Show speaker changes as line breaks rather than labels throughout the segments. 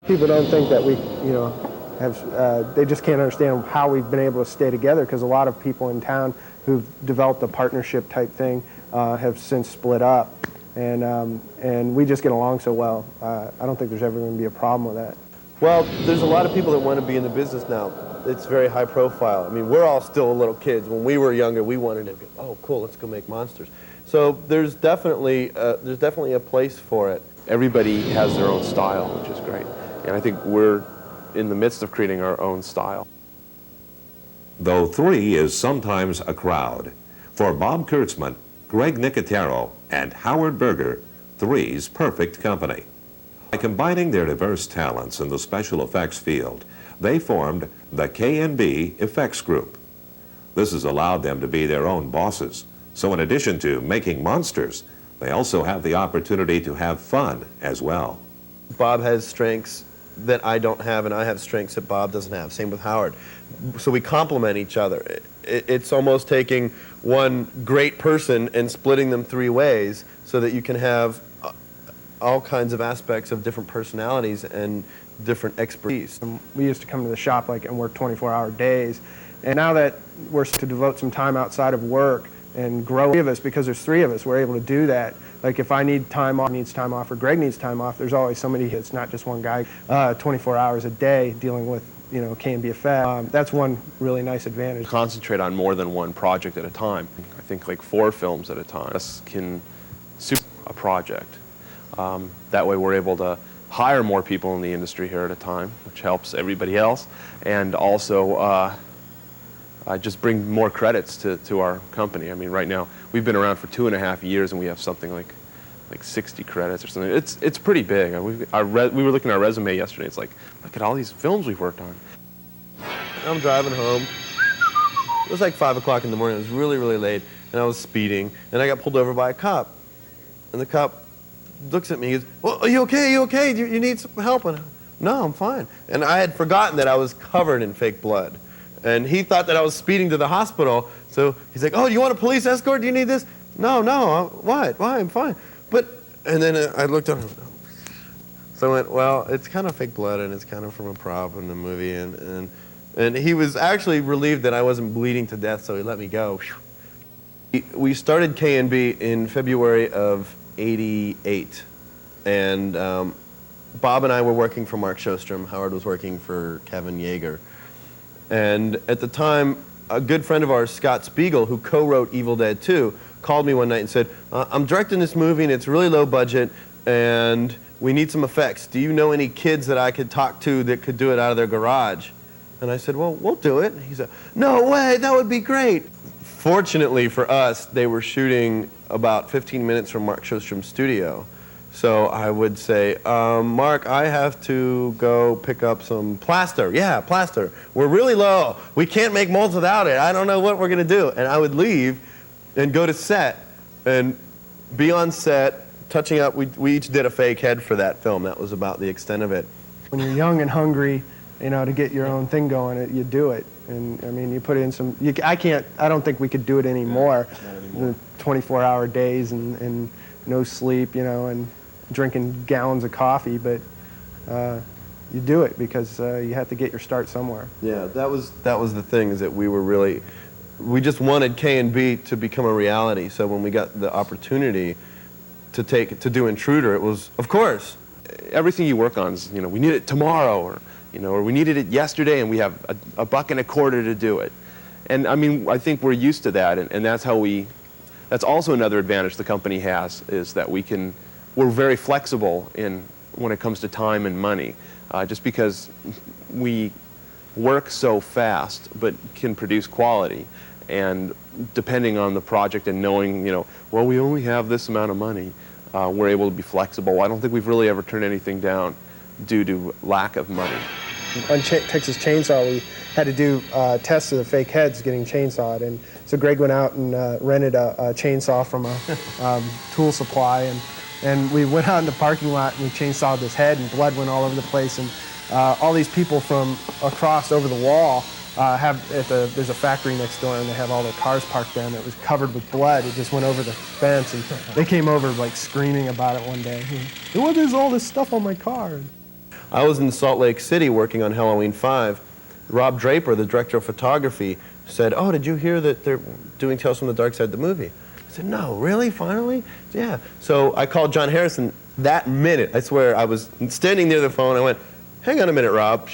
People don't think that we, they just can't understand how we've been able to stay together, because a lot of people in town who've developed a partnership type thing have since split up, and we just get along so well. I don't think there's ever going to be a problem with that.
Well, there's a lot of people that want to be in the business now. It's very high profile. I mean, we're all still little kids. When we were younger, we wanted to go, oh, cool, let's go make monsters. So there's definitely a place for it.
Everybody has their own style, which is great. And I think we're in the midst of creating our own style.
Though three is sometimes a crowd, for Bob Kurtzman, Greg Nicotero, and Howard Berger, three's perfect company. By combining their diverse talents in the special effects field, they formed the KNB Effects Group. This has allowed them to be their own bosses. So in addition to making monsters, they also have the opportunity to have fun as well.
Bob has strengths that I don't have, and I have strengths that Bob doesn't have. Same with Howard. So we complement each other. It's almost taking one great person and splitting them three ways so that you can have all kinds of aspects of different personalities and different expertise.
We used to come to the shop and work 24-hour days, and now that we're to devote some time outside of work and grow, three of us, because there's three of us, we're able to do that. Like if I need time off, needs time off, or Greg needs time off, there's always somebody. It's not just one guy 24 hours a day dealing with KNB effects. That's one really nice advantage.
Concentrate on more than one project at a time. I think like 4 films at a time. Us can super a project. That way we're able to hire more people in the industry here at a time, which helps everybody else, and also just bring more credits to our company. I mean, right now we've been around for 2.5 years, and we have something like 60 credits or something. It's pretty big. We were looking at our resume yesterday. It's like, look at all these films we've worked on.
I'm driving home. It was like 5 o'clock in the morning. It was really, really late, and I was speeding, and I got pulled over by a cop, and the cop looks at me. He goes, well, are you okay? Are you okay? Do you need some help? And no, I'm fine. And I had forgotten that I was covered in fake blood. And he thought that I was speeding to the hospital. So he's like, oh, do you want a police escort? Do you need this? No, what? Why? I'm fine. And then I looked at him. So I went, well, it's kind of fake blood, and it's kind of from a prop in the movie. And he was actually relieved that I wasn't bleeding to death, so he let me go. We started KNB in February of '88, and Bob and I were working for Mark Shostrom. Howard was working for Kevin Yeager. And at the time, a good friend of ours, Scott Spiegel, who co-wrote Evil Dead 2, called me one night and said, I'm directing this movie, and it's really low budget, and we need some effects. Do you know any kids that I could talk to that could do it out of their garage? And I said, well, we'll do it. He said, no way, that would be great. Fortunately for us, they were shooting about 15 minutes from Mark Shostrom's studio. So I would say, Mark, I have to go pick up some plaster. Yeah, plaster. We're really low. We can't make molds without it. I don't know what we're going to do. And I would leave and go to set and be on set, touching up. We each did a fake head for that film. That was about the extent of it.
When you're young and hungry, to get your own thing going, you do it. And I mean, you put in some, I don't think we could do it anymore. 24-hour days and no sleep, and drinking gallons of coffee, but you do it because you have to get your start somewhere.
Yeah, that was the thing, is that we just wanted KNB to become a reality. So when we got the opportunity to do Intruder, it was, of course.
Everything you work on is, we need it tomorrow, or we needed it yesterday, and we have $1.25 to do it. And I mean, I think we're used to that, and that's how that's also another advantage the company has, is that we're very flexible when it comes to time and money, just because we work so fast but can produce quality. And depending on the project and knowing, well, we only have this amount of money, we're able to be flexible. I don't think we've really ever turned anything down due to lack of money.
On Texas Chainsaw, we had to do tests of the fake heads getting chainsawed, and so Greg went out and rented a chainsaw from a tool supply, and we went out in the parking lot and we chainsawed this head, and blood went all over the place, and all these people from across over the wall there's a factory next door, and they have all their cars parked there, and it was covered with blood. It just went over the fence, and they came over like screaming about it one day. What is all this stuff on my car?
I was in Salt Lake City working on Halloween 5. Rob Draper, the director of photography, said, "Oh, did you hear that they're doing Tales from the Dark Side, the movie?" I said, "No, really? Finally?" Yeah. So I called John Harrison that minute. I swear, I was standing near the phone. I went, "Hang on a minute, Rob.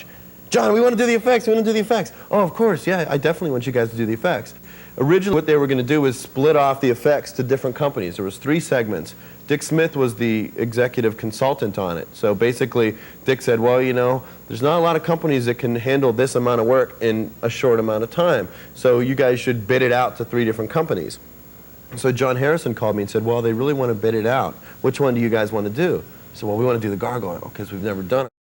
John, we want to do the effects. We want to do the effects." "Oh, of course. Yeah, I definitely want you guys to do the effects." Originally, what they were going to do was split off the effects to different companies. There was 3 segments. Dick Smith was the executive consultant on it. So basically, Dick said, "Well, you know, there's not a lot of companies that can handle this amount of work in a short amount of time. So you guys should bid it out to 3 different companies." So John Harrison called me and said, "Well, they really want to bid it out. Which one do you guys want to do?" I said, "Well, we want to do the gargoyle because we've never done it."